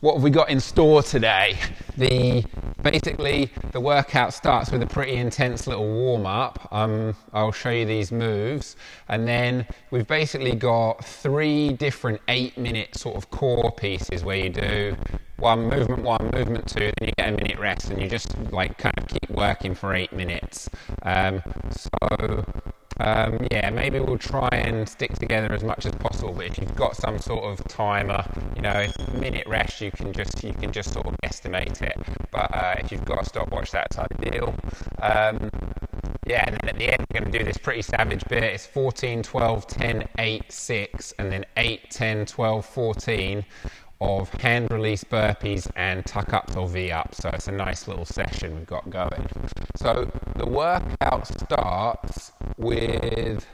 what have we got in store today? Basically, the workout starts with a pretty intense little warm-up. I'll show you these moves. And then we've basically got 3 different 8-minute sort of core pieces where you do movement 1, movement 2, then you get a minute rest, and you just like kind of keep working for 8 minutes. Yeah, maybe we'll try and stick together as much as possible, but if you've got some sort of timer, you know, minute rest, you can just sort of estimate it. But if you've got a stopwatch, that's ideal. Yeah, and then at the end, we're going to do this pretty savage bit. It's 14, 12, 10, 8, 6, and then 8, 10, 12, 14 of hand release burpees and tuck ups or V ups. So it's a nice little session we've got going. So the workout starts with,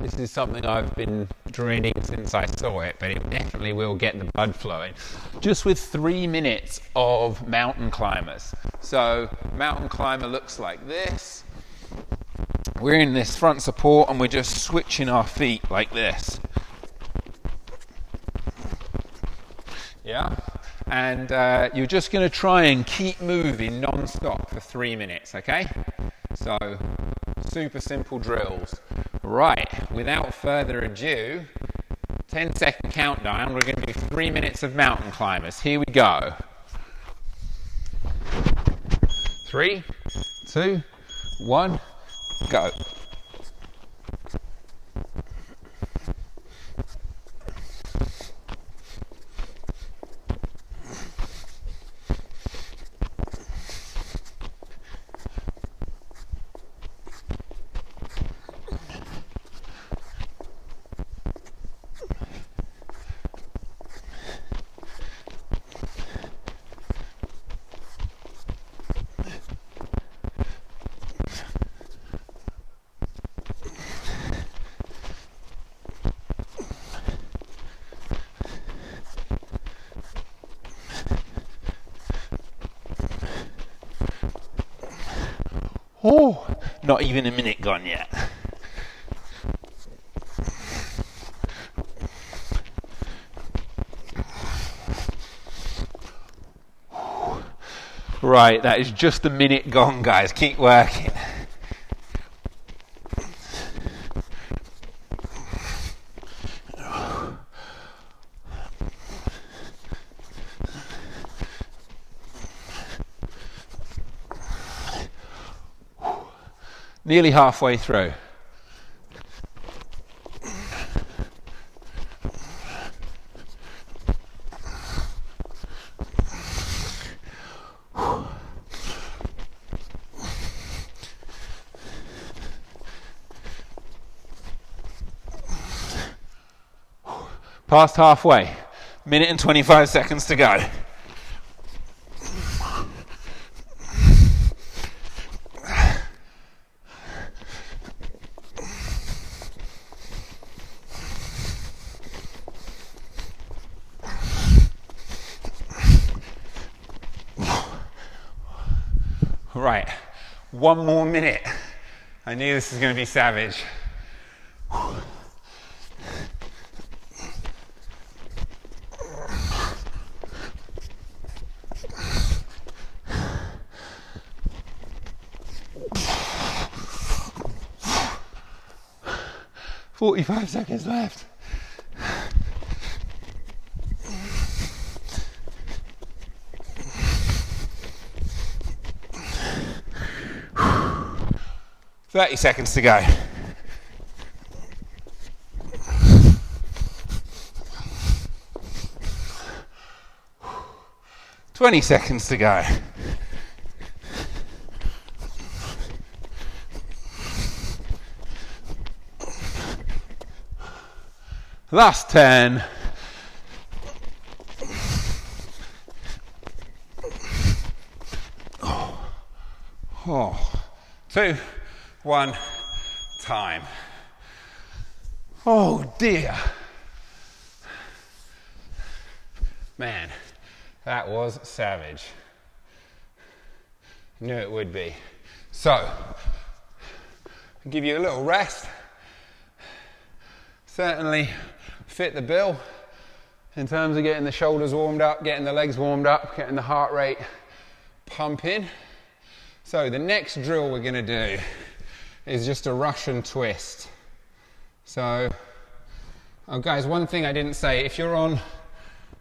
this is something I've been drilling since I saw it, but it definitely will get the blood flowing. Just with 3 minutes of mountain climbers. So mountain climber looks like this. We're in this front support and we're just switching our feet like this. Yeah, and you're just going to try and keep moving non-stop for 3 minutes, okay? So, super simple drills. Right, without further ado, 10-second countdown. We're going to do 3 minutes of mountain climbers. Here we go. 3, 2, 1, go. Oh, not even a minute gone yet. Right, that is just a minute gone, guys. Keep working. Nearly halfway through. Past halfway. Minute and 25 seconds to go. Right, 1 more minute. I knew this was going to be savage. "45 seconds left." "30 seconds to go." "20 seconds to go." Last 10. Oh. 2, 1, time. Oh dear. Man, that was savage. Knew it would be. So, I'll give you a little rest. Certainly fit the bill. in terms of getting the shoulders warmed up, getting the legs warmed up, getting the heart rate pumping. So the next drill we're going to do is just a Russian twist. So, oh guys, one thing I didn't say, if you're on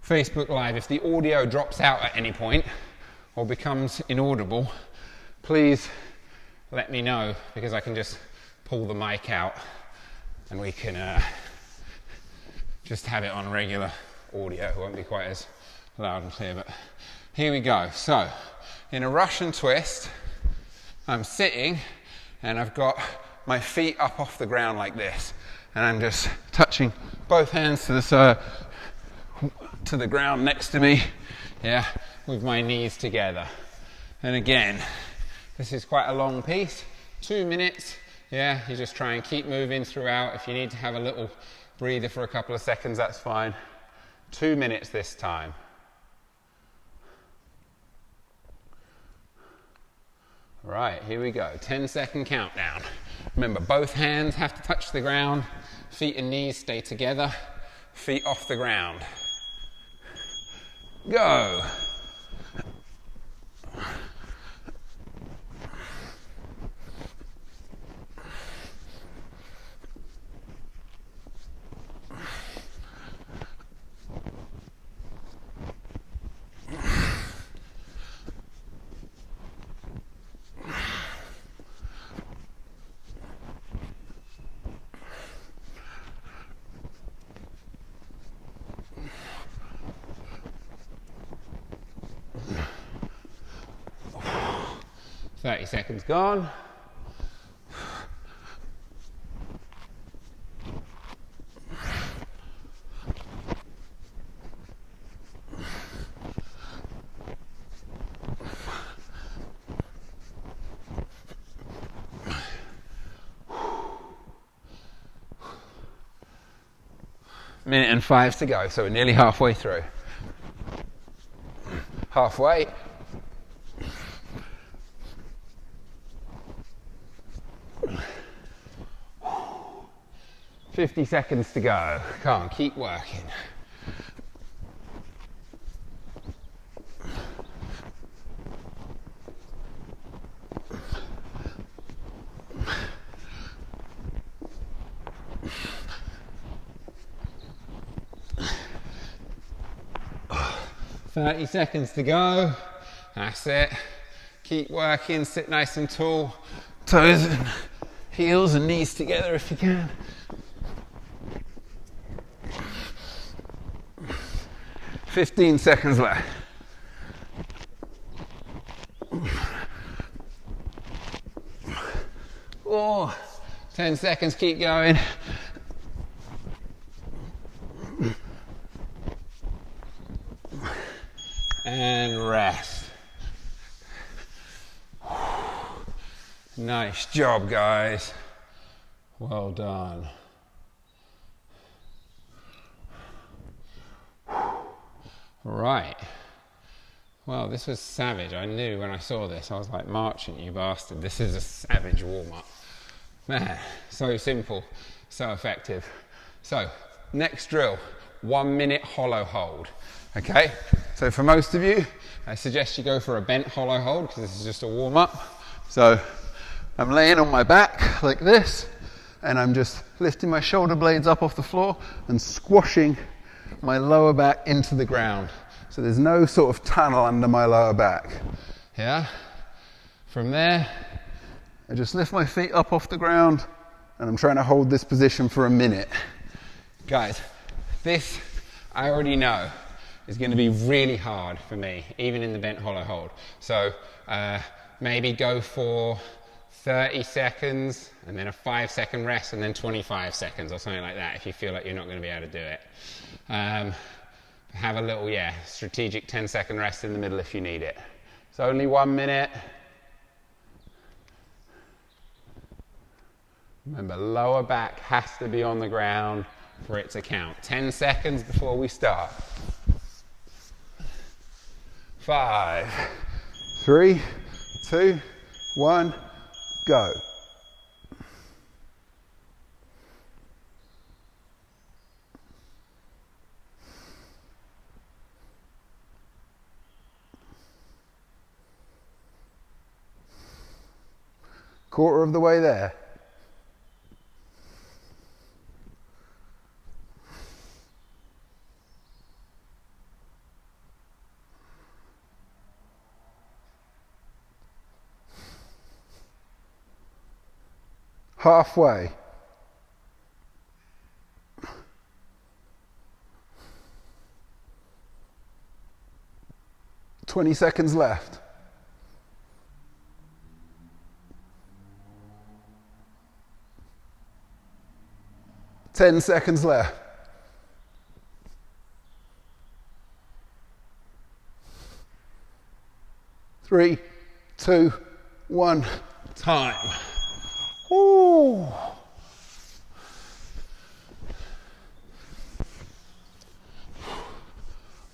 Facebook Live, if the audio drops out at any point or becomes inaudible, please let me know, because I can just pull the mic out and we can just have it on regular audio. It won't be quite as loud and clear, but here we go. So, in a Russian twist, I'm sitting and I've got my feet up off the ground like this, and I'm just touching both hands to the ground next to me, yeah, with my knees together. And again, this is quite a long piece, 2 minutes, yeah, you just try and keep moving throughout. If you need to have a little breather for a couple of seconds, that's fine. 2 minutes this time. Right, here we go, 10-second countdown. Remember, both hands have to touch the ground, feet and knees stay together, feet off the ground. Go! Seconds gone. Minute and 5 to go, so we're nearly halfway through. Halfway. 50 seconds to go. Come on, keep working. Oh, 30 seconds to go. That's it. Keep working, sit nice and tall. Toes and heels and knees together if you can. 15 seconds left. 10 seconds, keep going. And rest. Nice job, guys. Well done. Right. Well, this was savage. I knew when I saw this, I was like, Marchant, you bastard. This is a savage warm-up. Man, so simple, so effective. So, next drill, 1 minute hollow hold. Okay? So for most of you, I suggest you go for a bent hollow hold, because this is just a warm-up. So, I'm laying on my back like this, and I'm just lifting my shoulder blades up off the floor and squashing my lower back into the ground. So there's no sort of tunnel under my lower back. Yeah? From there, I just lift my feet up off the ground, and I'm trying to hold this position for a minute. Guys, this I already know is going to be really hard for me, even in the bent hollow hold. So maybe go for 30 seconds and then a 5-second rest and then 25 seconds or something like that if you feel like you're not going to be able to do it. Have a little, strategic 10-second rest in the middle if you need it. It's only 1 minute. Remember, lower back has to be on the ground for it to count. 10 seconds before we start. 5, 3, 2, 1, go. Quarter of the way there. Halfway. "20 seconds left. "10 seconds left. Three, two, one, time. Ooh.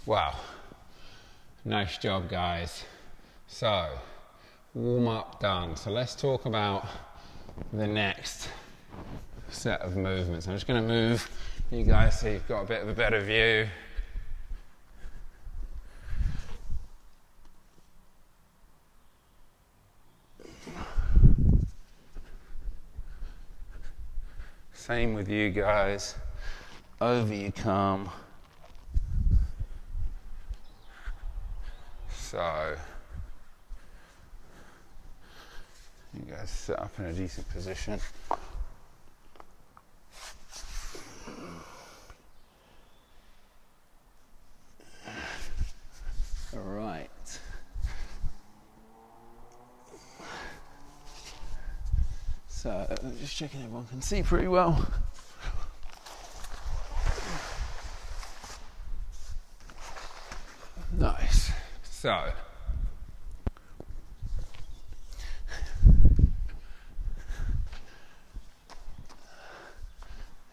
Wow. Nice job, guys. So, warm up done. So let's talk about the next set of movements. I'm just going to move you guys so you've got a bit of a better view. Same with you guys. Over you come. So, you guys sit up in a decent position. All right. So, just checking everyone can see pretty well. Nice. So,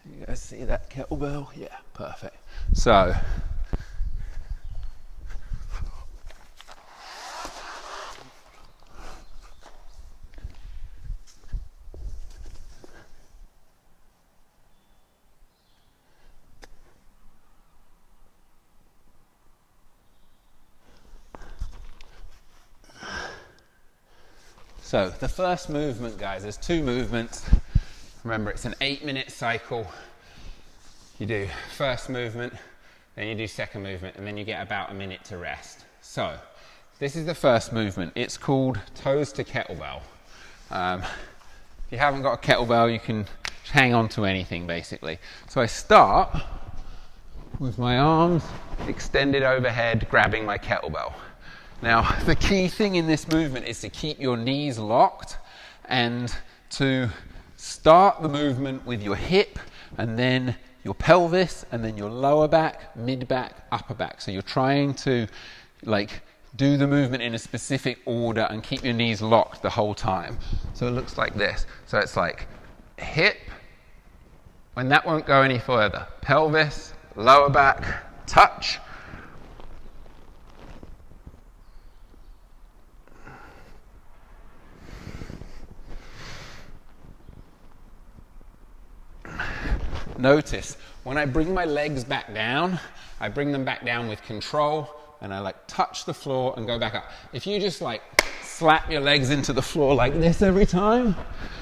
you guys see that kettlebell? Yeah, perfect. So, the first movement, guys, there's two movements. Remember, it's an 8-minute cycle. You do first movement, then you do second movement, and then you get about a minute to rest. So, this is the first movement. It's called toes to kettlebell. If you haven't got a kettlebell, you can hang on to anything, basically. So I start with my arms extended overhead, grabbing my kettlebell. Now, the key thing in this movement is to keep your knees locked and to start the movement with your hip and then your pelvis and then your lower back, mid back, upper back. So you're trying to do the movement in a specific order and keep your knees locked the whole time. So it looks like this. So it's like hip, when that won't go any further, pelvis, lower back, touch. Notice, when I bring my legs back down, I bring them back down with control and I touch the floor and go back up. If you just slap your legs into the floor like this every time,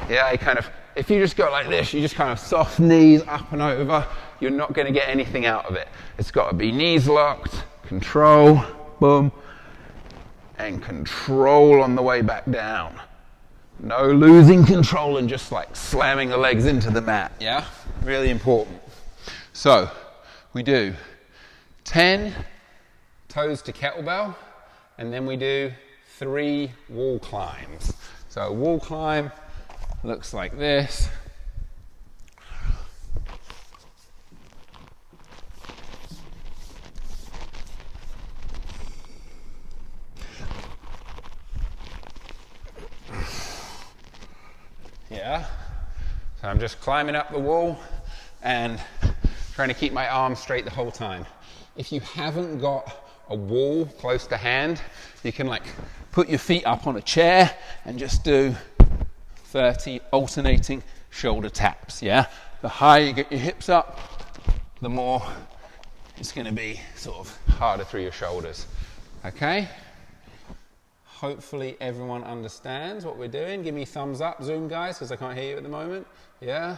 if you just go like this, you just kind of soft knees up and over, you're not going to get anything out of it. It's got to be knees locked, control, boom, and control on the way back down. No losing control and just slamming the legs into the mat, yeah? Really important. So, we do 10 toes to kettlebell, and then we do 3 wall climbs. So, a wall climb looks like this. Yeah, so I'm just climbing up the wall and trying to keep my arms straight the whole time. If you haven't got a wall close to hand, you can put your feet up on a chair and just do 30 alternating shoulder taps, yeah? The higher you get your hips up, the more it's going to be sort of harder through your shoulders, okay? Hopefully everyone understands what we're doing. Give me a thumbs up, Zoom guys, because I can't hear you at the moment. Yeah?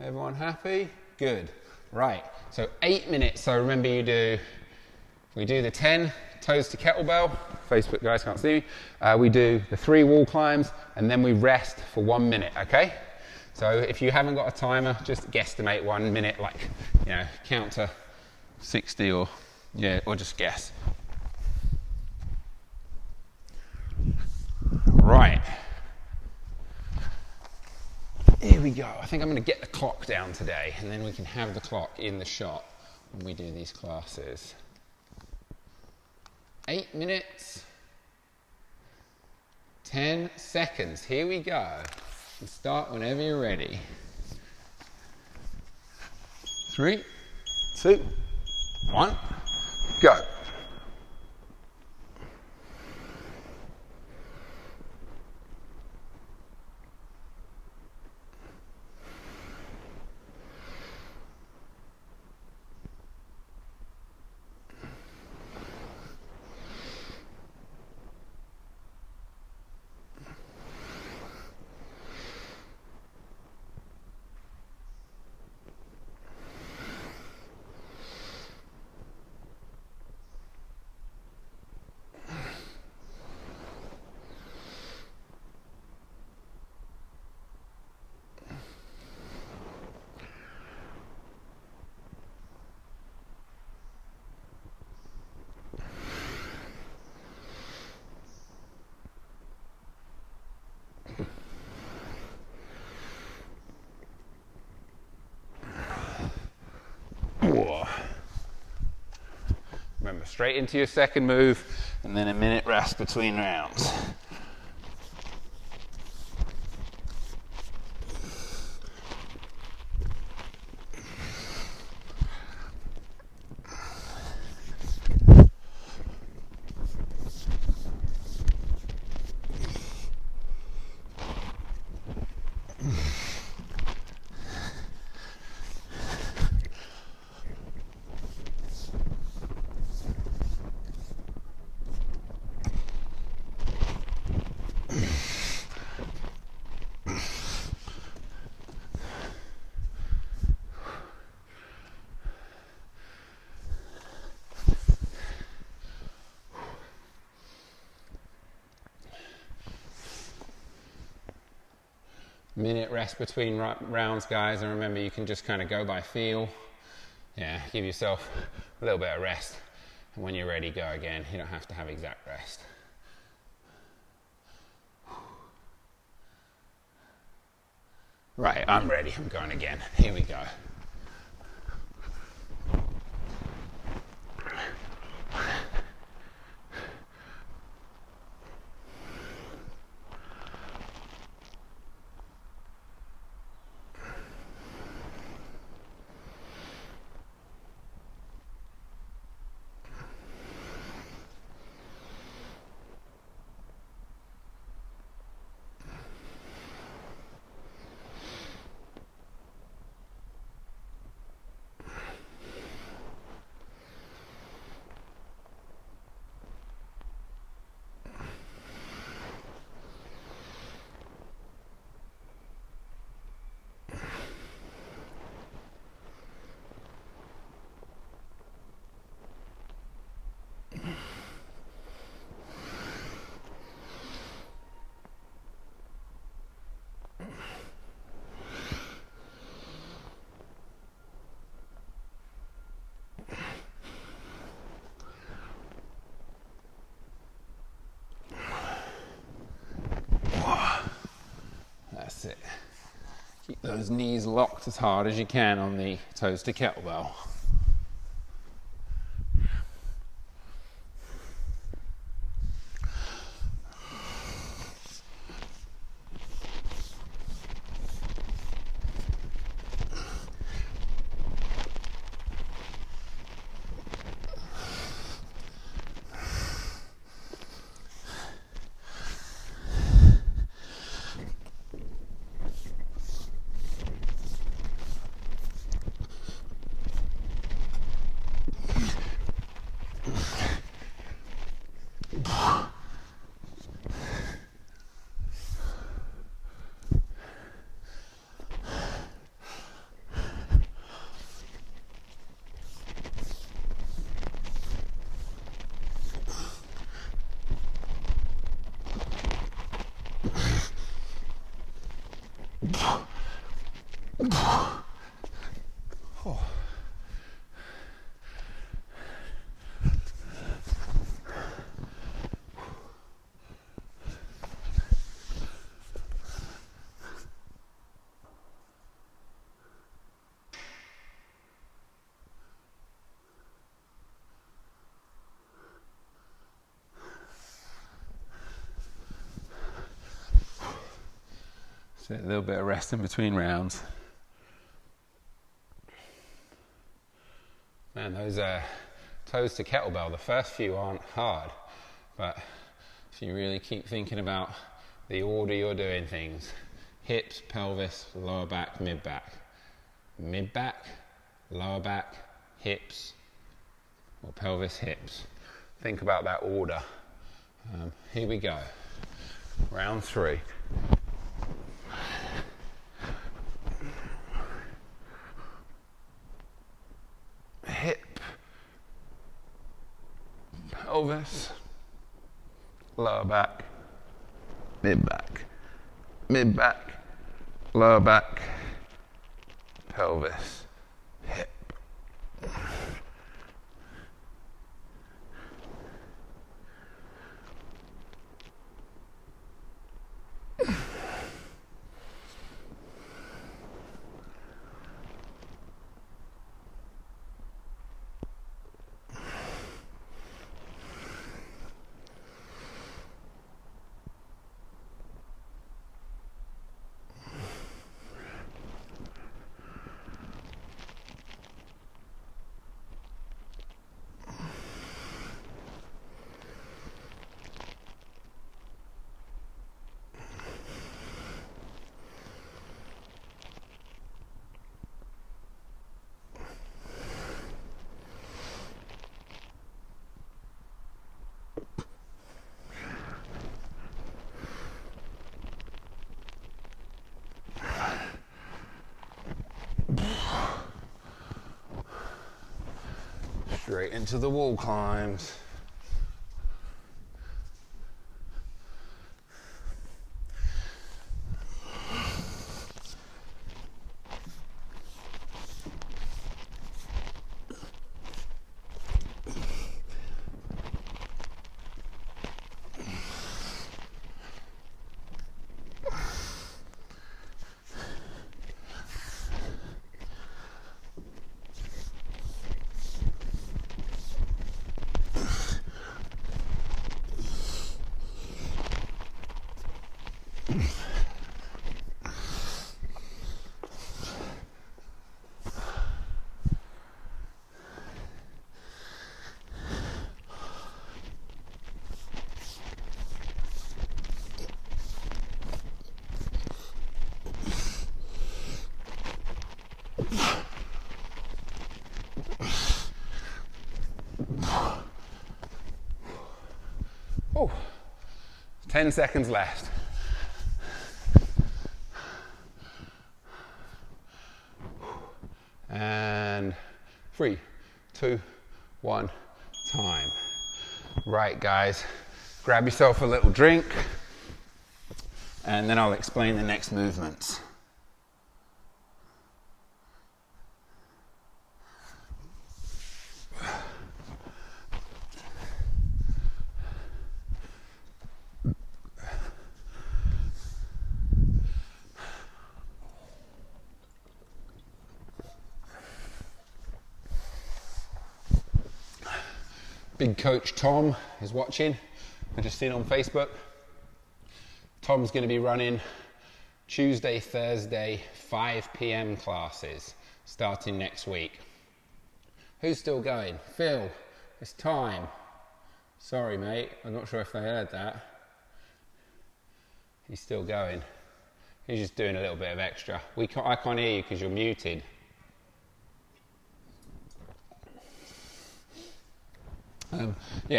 Everyone happy? Good. Right, so 8 minutes. So remember we do the 10 toes to kettlebell. Facebook guys can't see me. We do the 3 wall climbs, and then we rest for 1 minute, okay? So if you haven't got a timer, just guesstimate 1 minute, like, you know, count to 60 or just guess. Right. Here we go. I think I'm going to get the clock down today, and then we can have the clock in the shot when we do these classes. 8 minutes, 10 seconds. Here we go. And start whenever you're ready. 3, 2, 1, go. Remember, straight into your second move, and then a minute rest between rounds. Minute rest between rounds, guys, and remember you can just kind of go by feel. Yeah, give yourself a little bit of rest, and when you're ready, go again. You don't have to have exact rest. Right, I'm ready. I'm going again. Here we go. That's it. Keep those knees locked as hard as you can on the toes to kettlebell. So a little bit of rest in between rounds. Man, those toes to kettlebell, the first few aren't hard, but if you really keep thinking about the order you're doing things, hips, pelvis, lower back, mid-back, lower back, hips, or pelvis, hips. Think about that order. Here we go. Round 3. Hip, pelvis, lower back, mid-back, lower back, pelvis, hip. Straight into the wall climbs. Oh, 10 seconds left. And 3, 2, 1, time. Right, guys, grab yourself a little drink, and then I'll explain the next movements. Big coach Tom is watching. I just seen on Facebook. Tom's going to be running Tuesday, Thursday, 5 p.m. classes starting next week. Who's still going? Phil, it's time. Sorry, mate. I'm not sure if they heard that. He's still going. He's just doing a little bit of extra. I can't hear you because you're muted.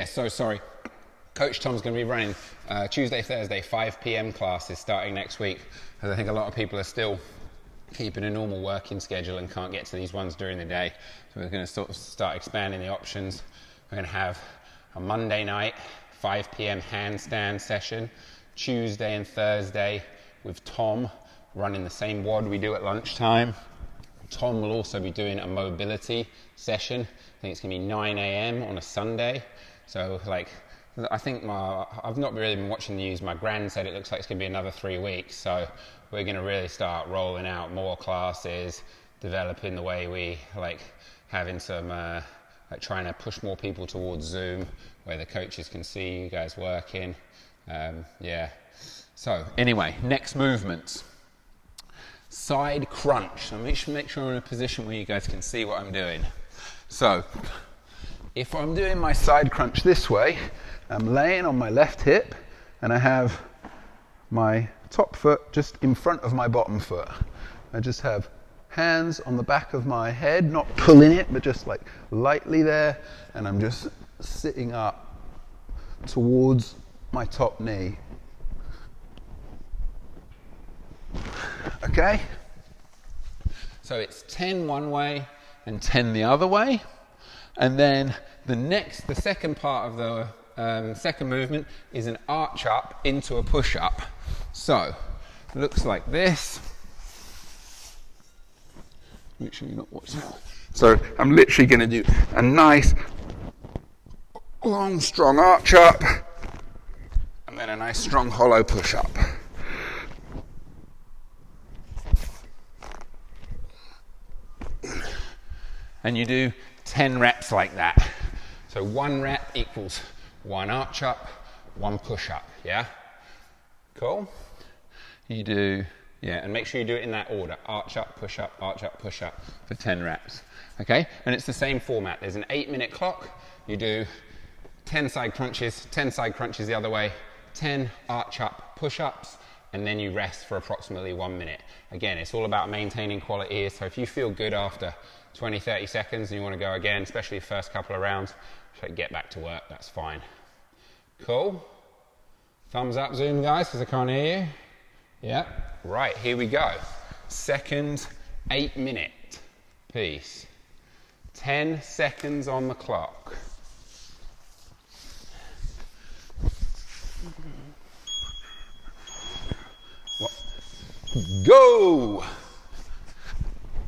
So sorry. Coach Tom's going to be running Tuesday, Thursday, 5 p.m. classes starting next week, because I think a lot of people are still keeping a normal working schedule and can't get to these ones during the day. So we're going to sort of start expanding the options. We're going to have a Monday night, 5 p.m. handstand session, Tuesday and Thursday with Tom running the same WOD we do at lunchtime. Tom will also be doing a mobility session. I think it's going to be 9 a.m. on a Sunday. So like, I think I've not really been watching the news. My gran said it looks like it's going to be another 3 weeks. So we're going to really start rolling out more classes, developing the way we like having some, like trying to push more people towards Zoom where the coaches can see you guys working. Yeah. So anyway, next movements. Side crunch. So make sure I'm in a position where you guys can see what I'm doing. So if I'm doing my side crunch this way, I'm laying on my left hip and I have my top foot just in front of my bottom foot. I just have hands on the back of my head, not pulling it, but just like lightly there, and I'm just sitting up towards my top knee. Okay? So it's 10 one way and 10 the other way. And then the second part of the second movement is an arch up into a push up. So it looks like this. Make sure you're not watching. So I'm literally going to do a nice long strong arch up and then a nice strong hollow push up. And you do 10 reps like that. So 1 rep equals 1 arch up, 1 push up, yeah? Cool? You do, yeah, and make sure you do it in that order. Arch up, push up, for 10 reps. Okay? And it's the same format. There's an 8-minute clock. You do 10 side crunches the other way, 10 arch up push-ups, and then you rest for approximately 1 minute. Again, it's all about maintaining quality here. So if you feel good after 20, 30 seconds and you want to go again, especially the first couple of rounds, so get back to work, that's fine. Cool? Thumbs up, Zoom guys, because I can't hear you. Yeah, right, here we go. Second 8-minute piece. 10 seconds on the clock. Go!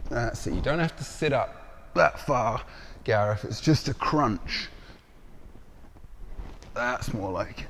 That's it, you don't have to sit up that far, Gareth, it's just a crunch. That's more like it.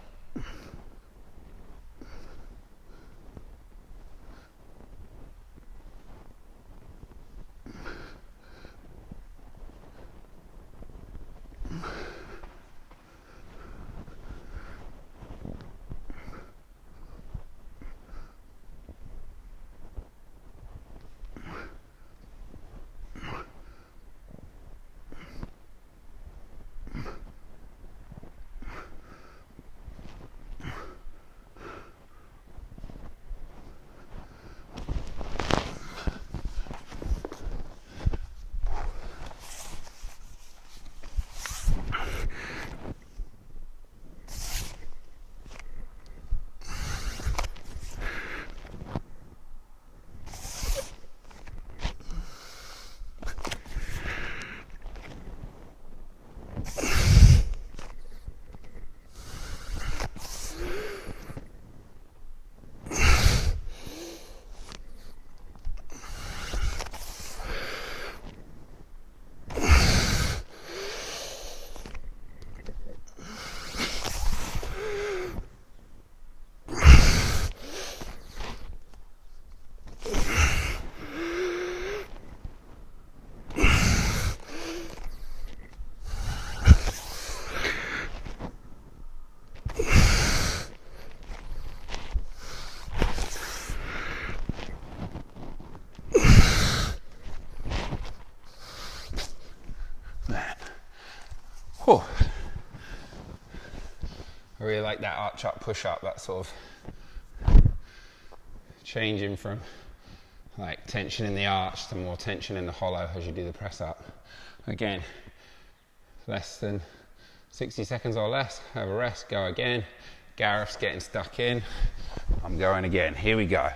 Whew. I really like that arch up, push up, that sort of changing from like tension in the arch to more tension in the hollow as you do the press up. Again, less than 60 seconds or less, have a rest, go again. Gareth's getting stuck in, I'm going again, here we go.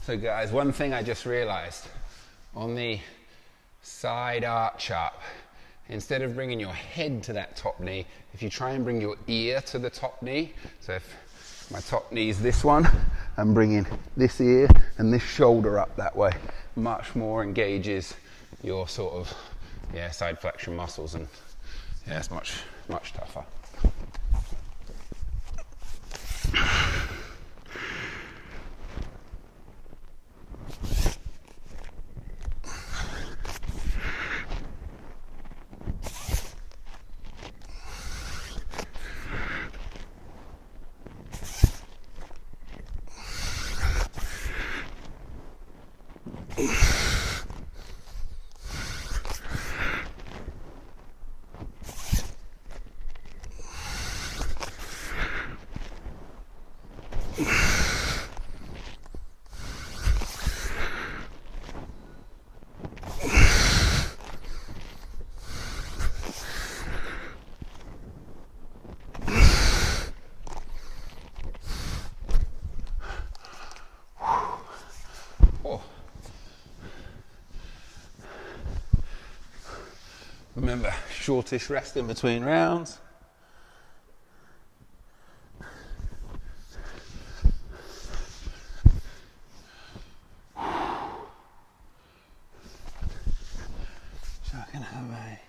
So guys, one thing I just realized, on the side arch up, instead of bringing your head to that top knee, if you try and bring your ear to the top knee, so if my top knee is this one, I'm bringing this ear and this shoulder up that way, much more engages your sort of, side flexion muscles, and it's much tougher. Remember, shortest rest in between rounds. So I can have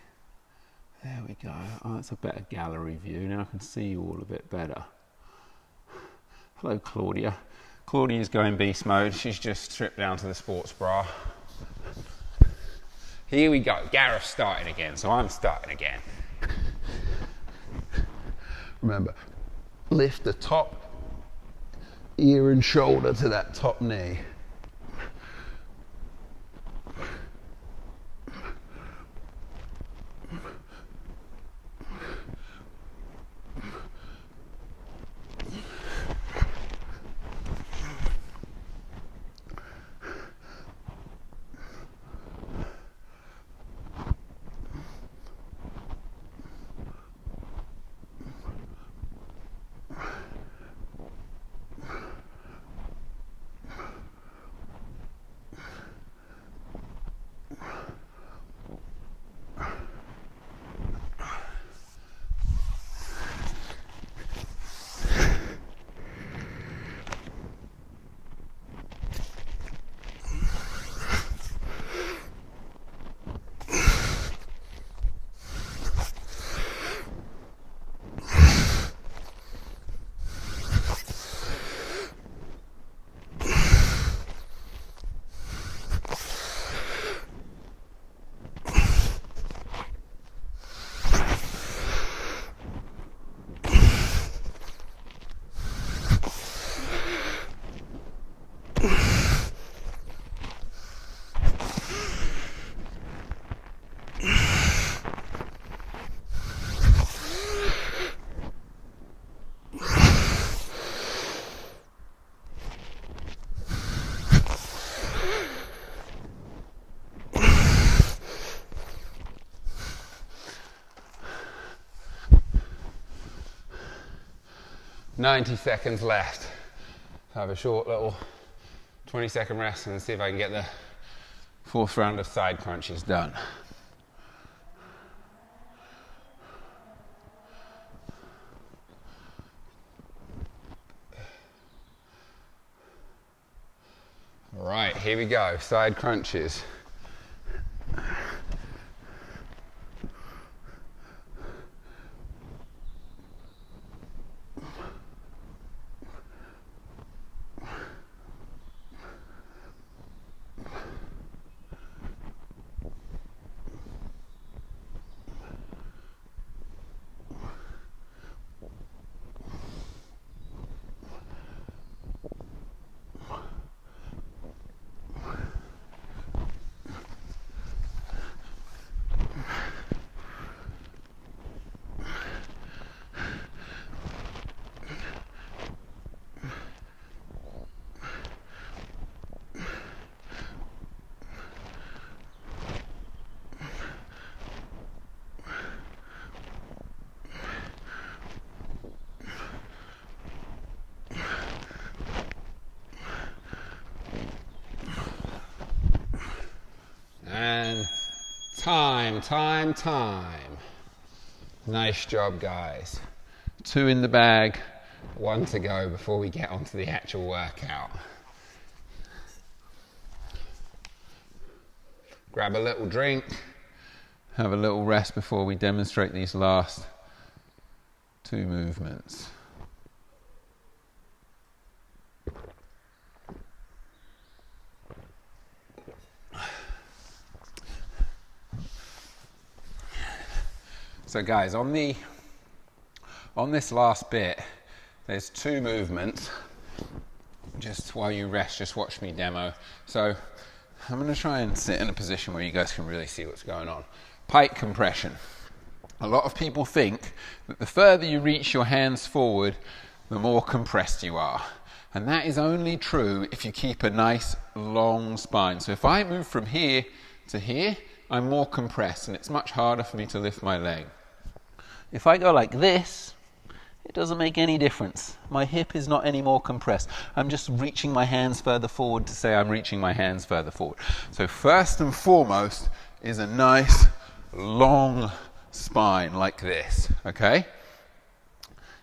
there we go. Oh, that's a better gallery view. Now I can see you all a bit better. Hello, Claudia. Claudia's going beast mode. She's just stripped down to the sports bra. Here we go. Gareth's starting again, so I'm starting again. Remember, lift the top ear and shoulder to that top knee. "90 seconds left. Have a short little 20-second rest and see if I can get the fourth round of side crunches done. All right, here we go, side crunches. Time. Nice job, guys. 2 in the bag, 1 to go before we get onto the actual workout. Grab a little drink, have a little rest before we demonstrate these last 2 movements. So guys, on this last bit, there's 2 movements. Just while you rest, just watch me demo. So I'm going to try and sit in a position where you guys can really see what's going on. Pike compression. A lot of people think that the further you reach your hands forward, the more compressed you are. And that is only true if you keep a nice long spine. So if I move from here to here, I'm more compressed and it's much harder for me to lift my leg. If I go like this, it doesn't make any difference. My hip is not any more compressed. I'm just reaching my hands further forward to say I'm reaching my hands further forward. So first and foremost is a nice long spine like this, okay?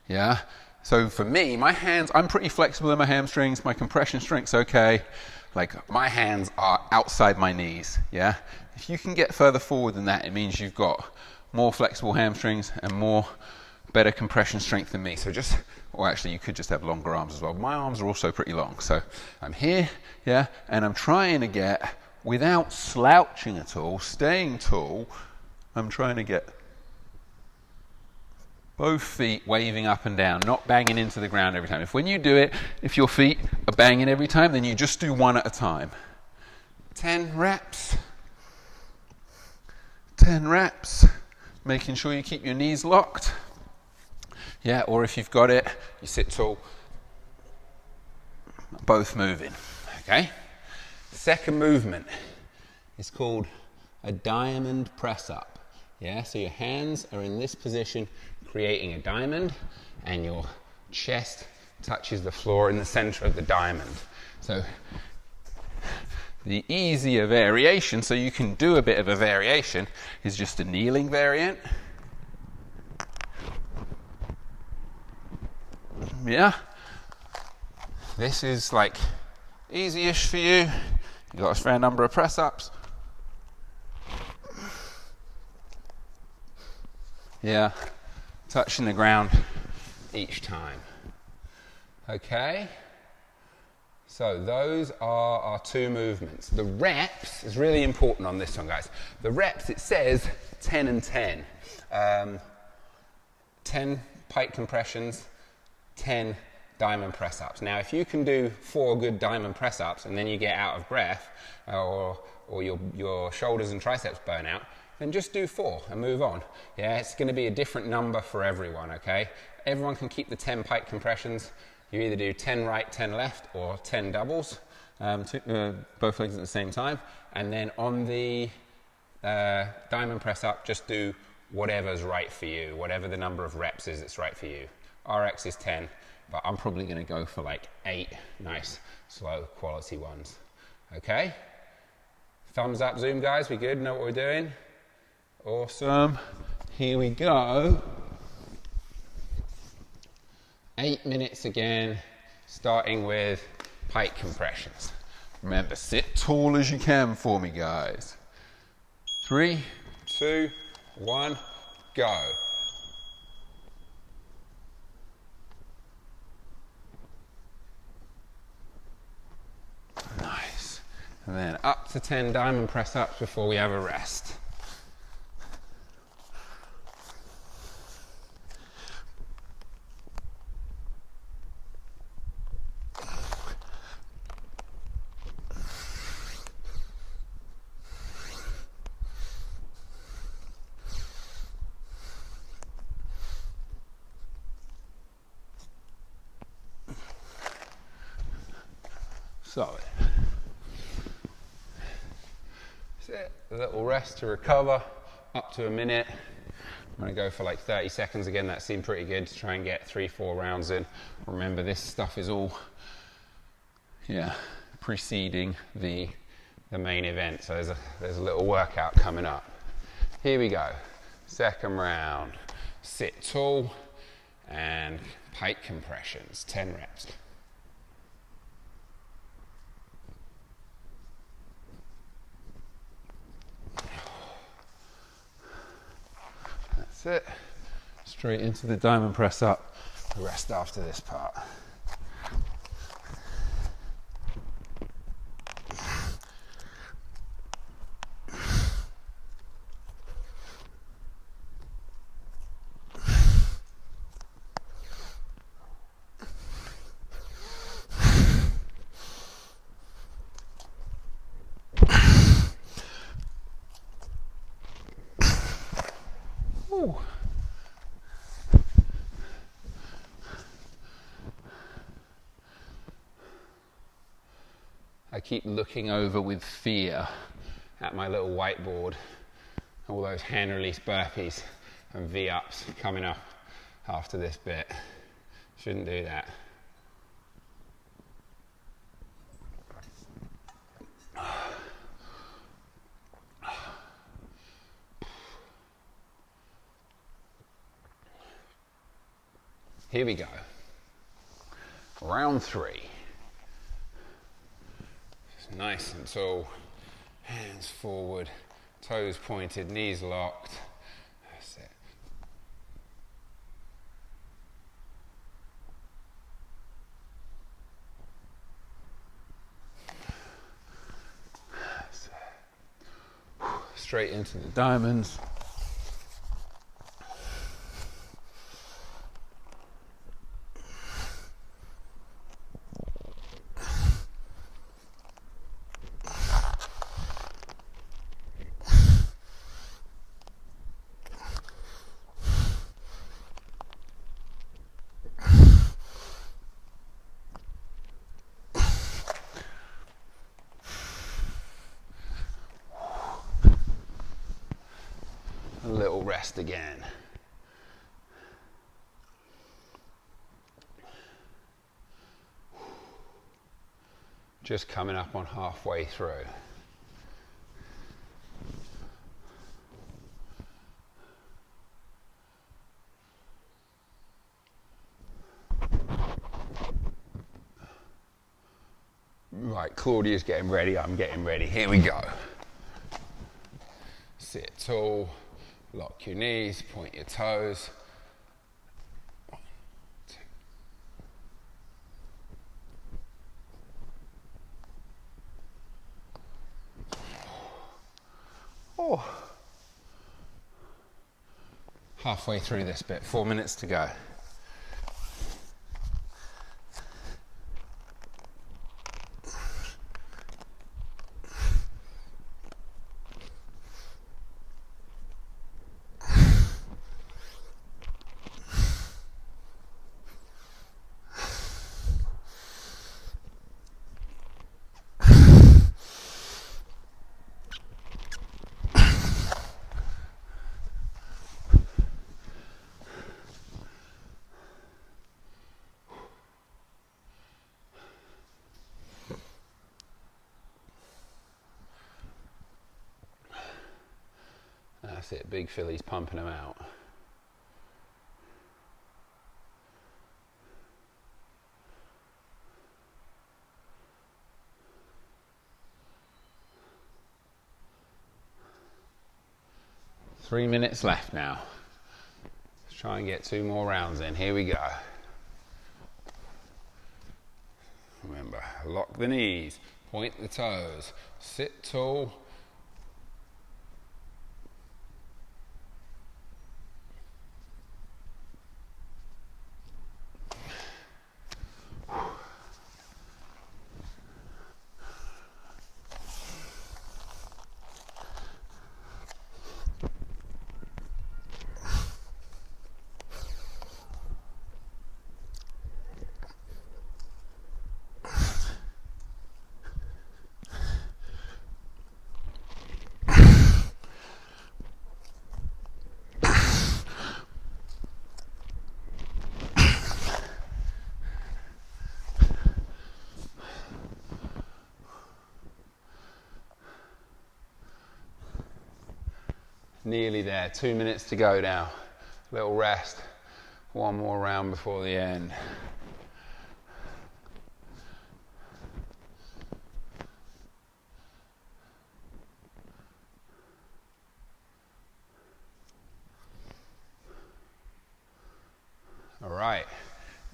Yeah, so for me, my hands, I'm pretty flexible in my hamstrings, my compression strength's okay. Like my hands are outside my knees, yeah? If you can get further forward than that, it means you've got more flexible hamstrings and better compression strength than me. So or actually you could just have longer arms as well. My arms are also pretty long. So I'm here, yeah, and I'm trying to get, without slouching at all, staying tall, I'm trying to get both feet waving up and down, not banging into the ground every time. When you do it, if your feet are banging every time, then you just do 1 at a time. 10 reps. 10 reps. Making sure you keep your knees locked. Yeah, or if you've got it, you sit tall. Both moving, okay? Second movement is called a diamond press up. Yeah, so your hands are in this position, creating a diamond, and your chest touches the floor in the center of the diamond. So the easier variation, so you can do a bit of a variation, is just a kneeling variant. Yeah. This is like easy-ish for you. You've got a fair number of press-ups. Yeah. Touching the ground each time. Okay. So those are our 2 movements. The reps is really important on this one, guys. The reps, it says 10 and 10. 10 pike compressions, 10 diamond press-ups. Now, if you can do 4 good diamond press-ups and then you get out of breath or your shoulders and triceps burn out, then just do 4 and move on. Yeah, it's going to be a different number for everyone, okay? Everyone can keep the 10 pike compressions. You either do 10 right, 10 left, or 10 doubles, both legs at the same time. And then on the diamond press up, just do whatever's right for you, whatever the number of reps is that's right for you. RX is 10, but I'm probably going to go for like 8 nice, slow, quality ones. Okay? Thumbs up, Zoom guys, we good? Know what we're doing? Awesome. Here we go. 8 minutes again, starting with pike compressions. Remember, sit tall as you can for me, guys. 3, 2, 1, go. Nice. And then up to 10 diamond press ups before we have a rest. Solid. Sit, a little rest to recover, up to a minute. I'm going to go for like 30 seconds again. That seemed pretty good to try and get 3-4 rounds in. Remember, this stuff is all, preceding the main event. So there's a little workout coming up. Here we go. Second round. Sit tall and pike compressions, 10 reps. That's it. Straight into the diamond press up. Rest after this part. Ooh. I keep looking over with fear at my little whiteboard, all those hand release burpees and V-ups coming up after this bit. Shouldn't do that. Here we go. Round 3. Just nice and tall, hands forward, toes pointed, knees locked. That's it. That's it. Straight into the diamonds. A little rest again. Just coming up on halfway through. Right, Claudia's getting ready, I'm getting ready. Here we go. Sit tall. Lock your knees, point your toes. 1, 2. Oh. Halfway through this bit, 4 minutes to go. That's it, Big Philly's pumping them out. Three minutes left now. Let's try and get 2 more rounds in. Here we go. Remember, lock the knees, point the toes, sit tall. Nearly there, 2 minutes to go now. Little rest, one more round before the end. All right,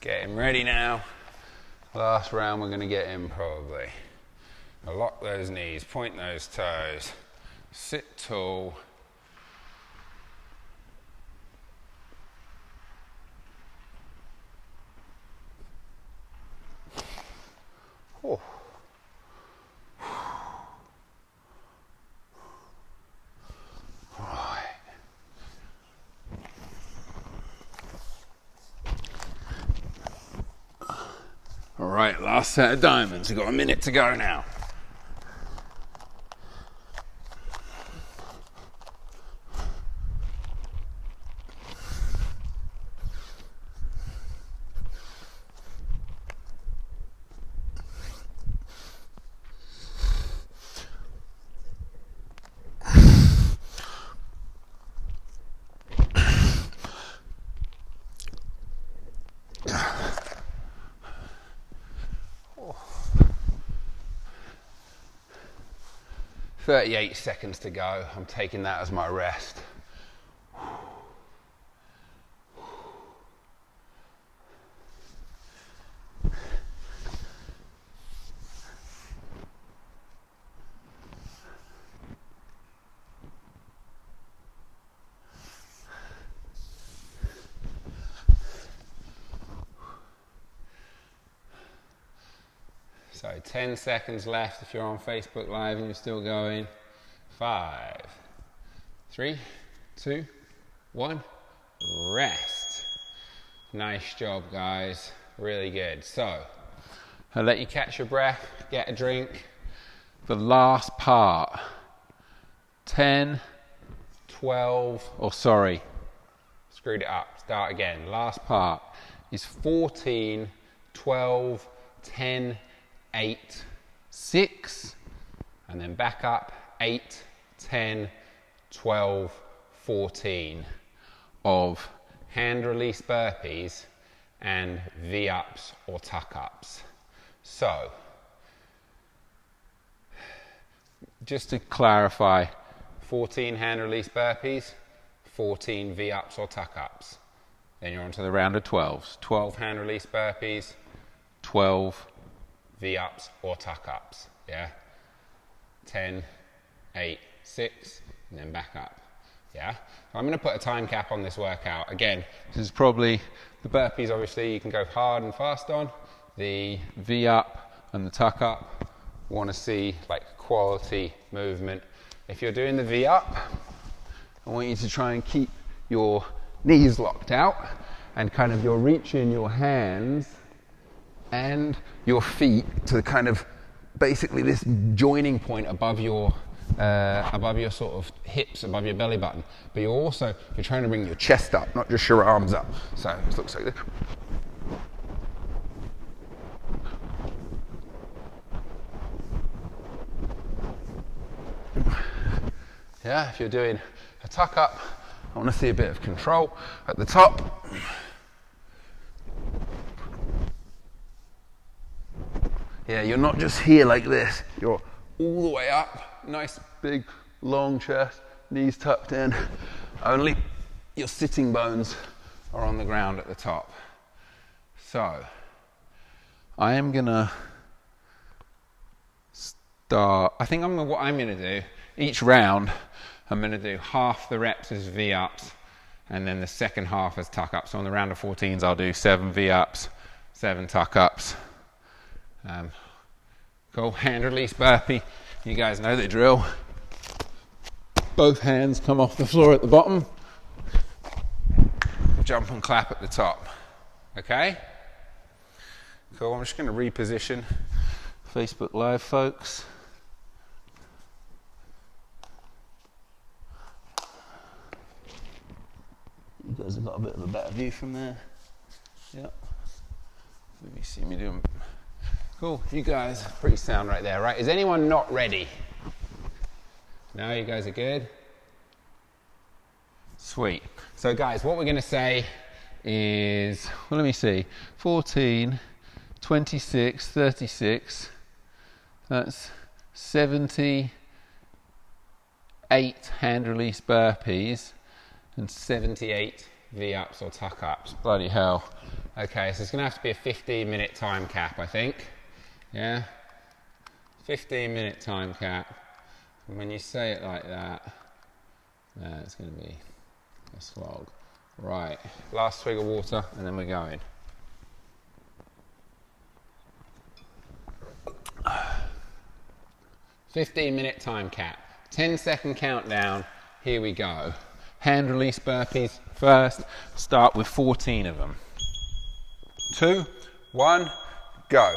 getting ready now. Last round we're gonna get in probably. Now lock those knees, point those toes, sit tall. Oh. All right, last set of diamonds. We've got a minute to go now. Oh. 38 seconds to go. I'm taking that as my rest. So 10 seconds left if you're on Facebook Live and you're still going. 5, 3, 2, 1, rest. Nice job, guys. Really good. So I'll let you catch your breath, get a drink. The last part, 10, 12, or sorry, screwed it up, start again. Last part is 14, 12, 10, 8, 6, and then back up, 8, 10, 12, 14 of hand release burpees and V-ups or tuck-ups. So, just to clarify, 14 hand release burpees, 14 V-ups or tuck-ups. Then you're on to the round of 12s. 12 hand release burpees, 12 V-ups or tuck-ups, yeah? 10, 8, 6, and then back up, yeah? So I'm gonna put a time cap on this workout. Again, this is probably, the burpees obviously you can go hard and fast on. The V-up and the tuck-up, wanna see like quality movement. If you're doing the V-up, I want you to try and keep your knees locked out and kind of you're reaching your hands and your feet to kind of basically this joining point above your sort of hips, above your belly button. But you're trying to bring your chest up, not just your arms up. So it looks like this. Yeah, if you're doing a tuck up, I want to see a bit of control at the top. Yeah, you're not just here like this, you're all the way up, nice big long chest, knees tucked in, only your sitting bones are on the ground at the top. So, I am gonna start, what I'm gonna do, each round, I'm gonna do half the reps as V-ups, and then the second half as tuck-ups. So on the round of 14s, I'll do 7 V-ups, 7 tuck-ups. Cool, hand release burpee. You guys know the drill. Both hands come off the floor at the bottom. Jump and clap at the top. Okay? Cool, I'm just gonna reposition Facebook Live, folks. You guys have got a bit of a better view from there. Yep. Let me see me doing. Cool, you guys are pretty sound right there, right? Is anyone not ready? No, you guys are good? Sweet. So guys, what we're going to say is, well, let me see, 14, 26, 36, that's 78 hand release burpees and 78 V-ups or tuck-ups. Bloody hell. Okay, so it's going to have to be a 15-minute time cap, I think. Yeah? 15-minute time cap. And when you say it like that, it's going to be a slog. Right, last swig of water and then we're going. "15-minute time cap, 10-second countdown, here we go. Hand release burpees first, start with 14 of them. 2, 1, go.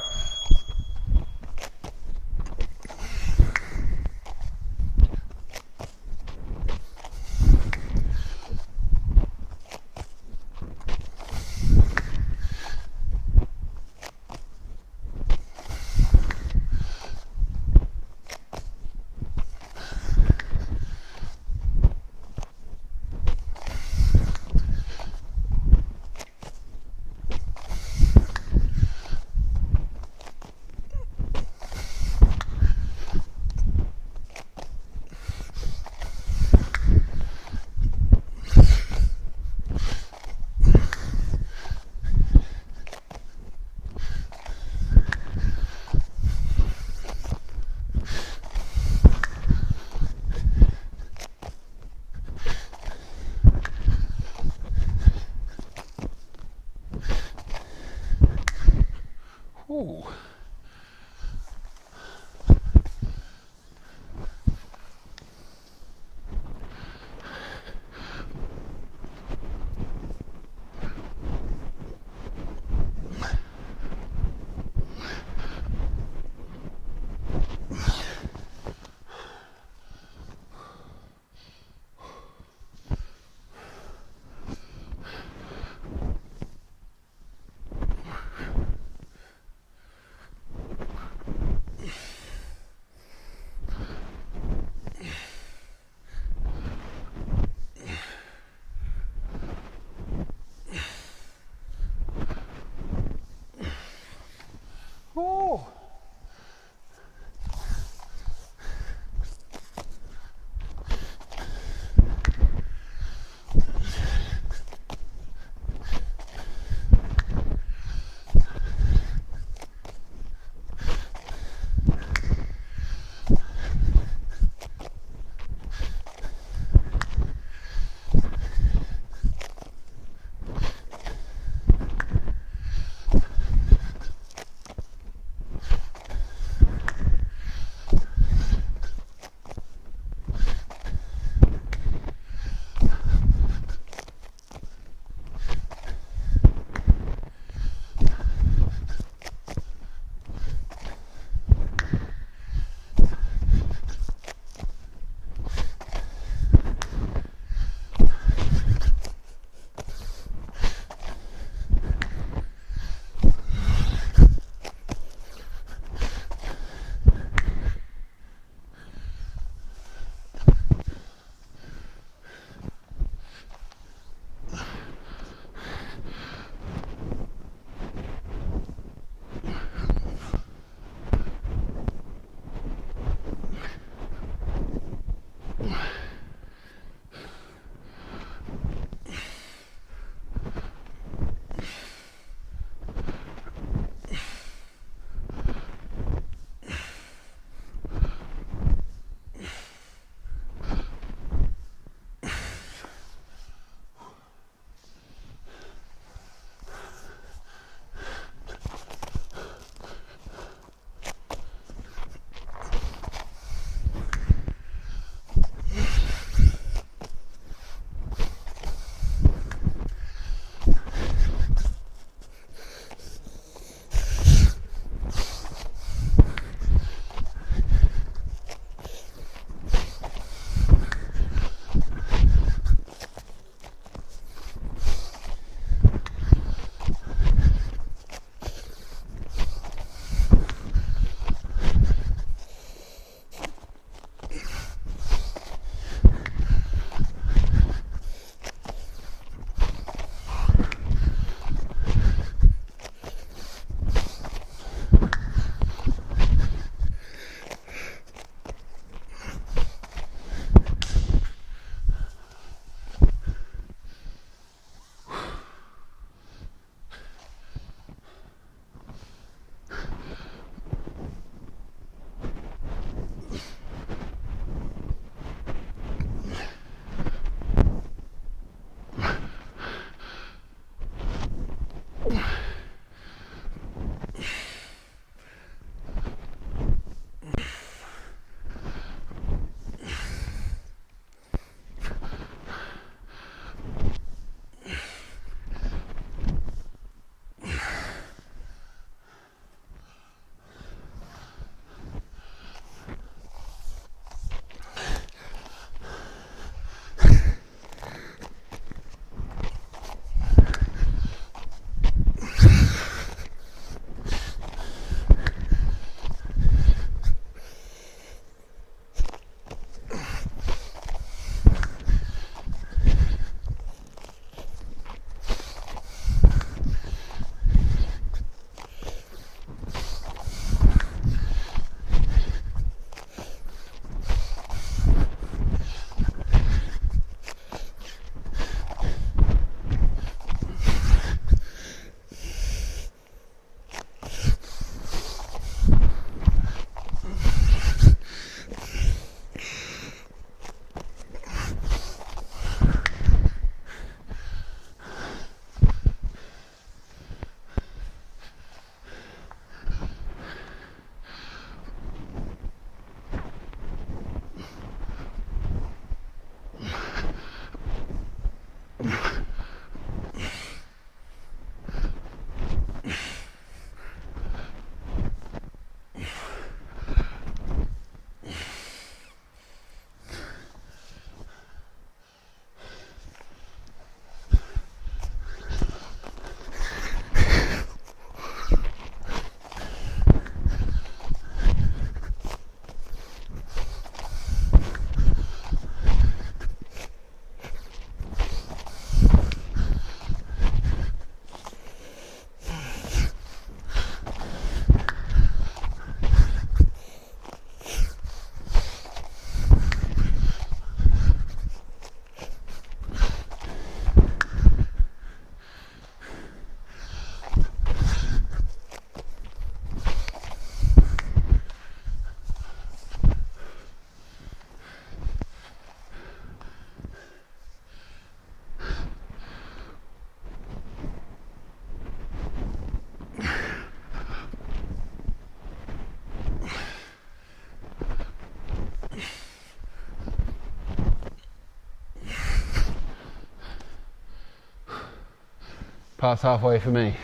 Past halfway for me.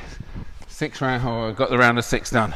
6 round, oh, I got the round of 6 done.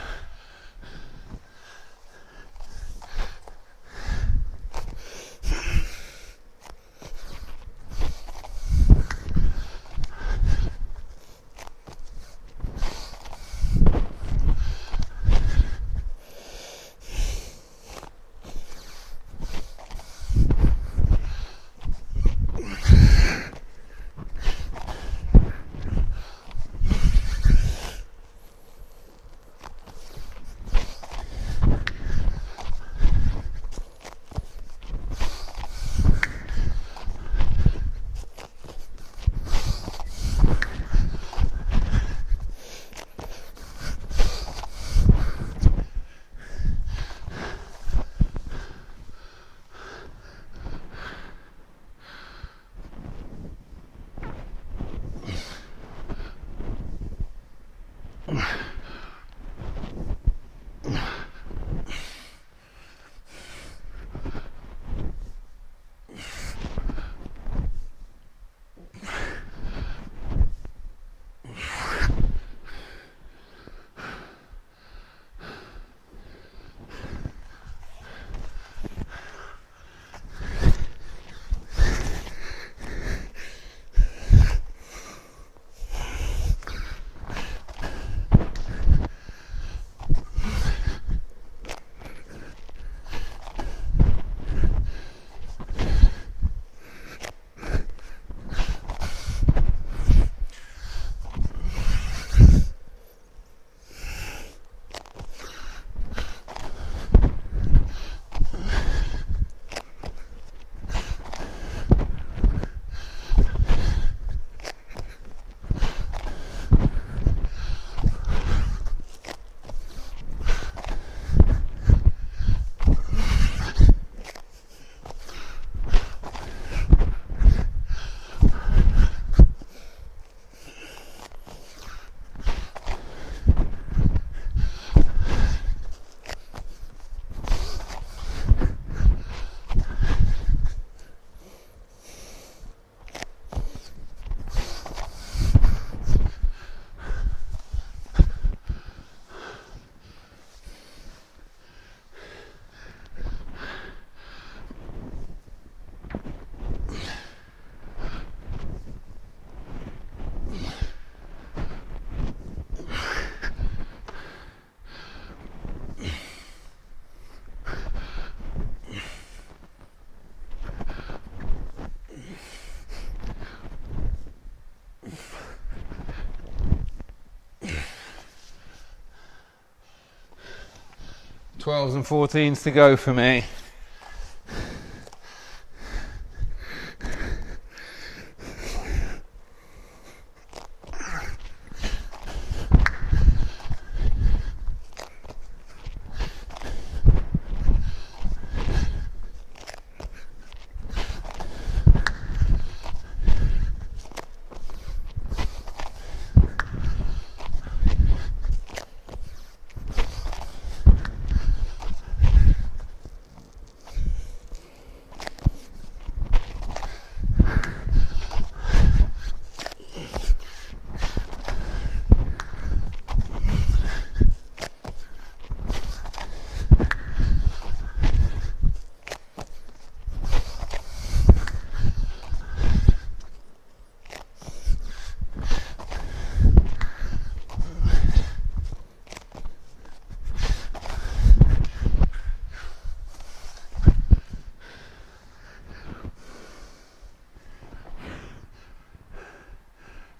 Twelves and 14s to go for me.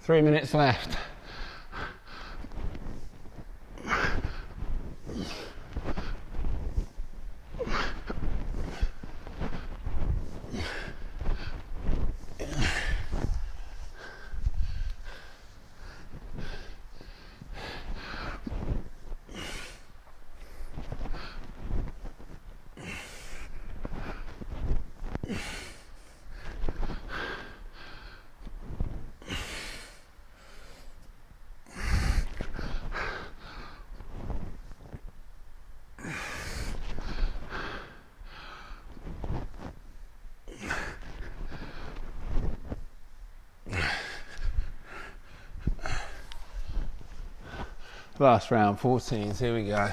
Three minutes left. Last round, 14s, here we go.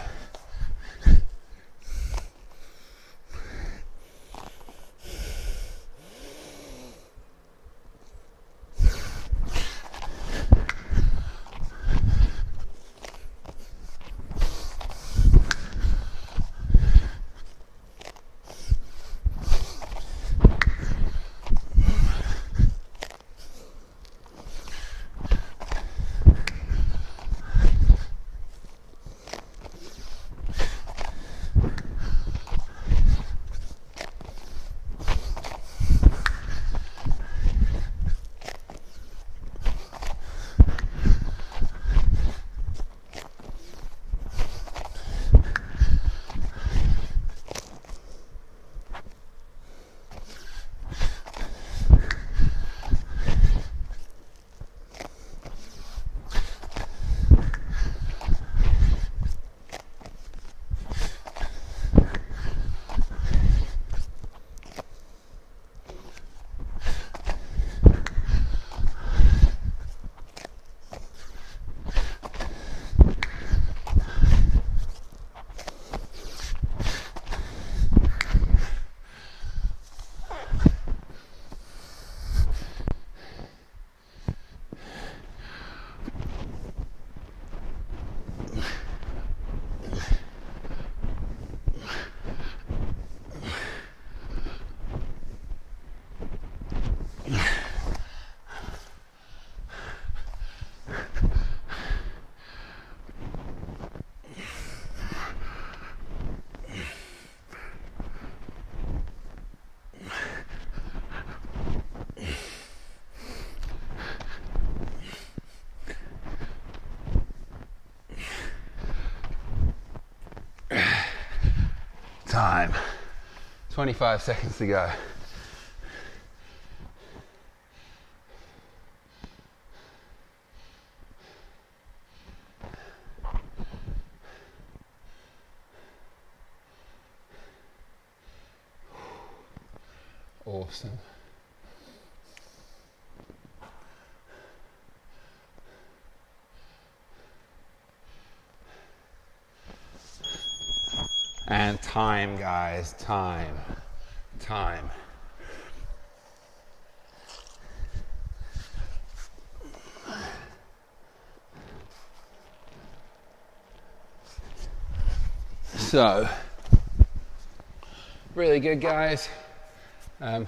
Time. 25 seconds to go. Awesome. And time, guys, time. So, really good, guys. I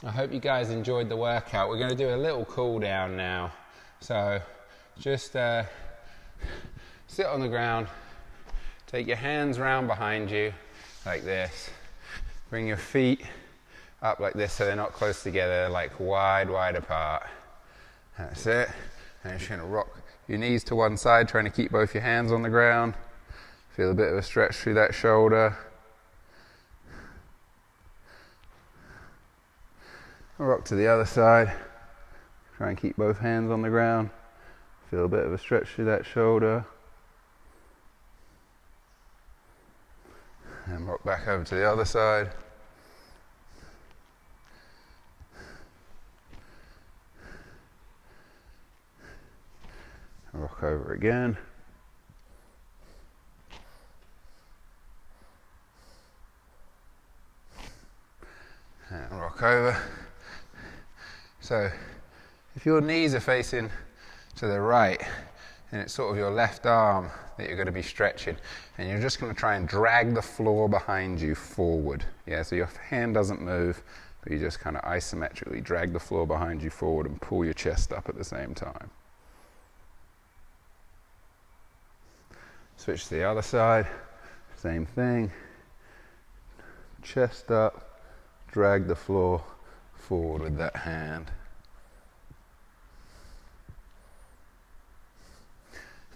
hope you guys enjoyed the workout. We're going to do a little cool down now. So, just sit on the ground. Take your hands round behind you, like this. Bring your feet up like this so they're not close together, like wide apart. That's it. And you're just gonna rock your knees to one side, trying to keep both your hands on the ground. Feel a bit of a stretch through that shoulder. Rock to the other side. Try and keep both hands on the ground. Feel a bit of a stretch through that shoulder. And rock back over to the other side. Rock over again. And rock over. So, if your knees are facing to the right, and it's sort of your left arm that you're going to be stretching, and you're just going to try and drag the floor behind you forward. Yeah, so your hand doesn't move, but you just kind of isometrically drag the floor behind you forward and pull your chest up at the same time. Switch to the other side, same thing. Chest up, drag the floor forward with that hand.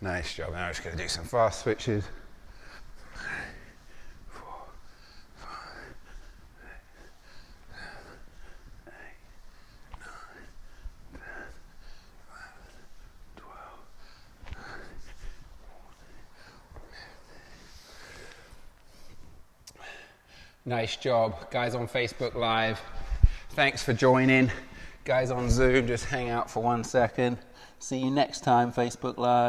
Nice job. Now we're just going to do some fast switches. 3, 4, 5, 6, 7, 8, 9, 10, 11, 12, 13, 14, 15. Nice job. Guys on Facebook Live, thanks for joining. Guys on Zoom, just hang out for 1 second. See you next time, Facebook Live.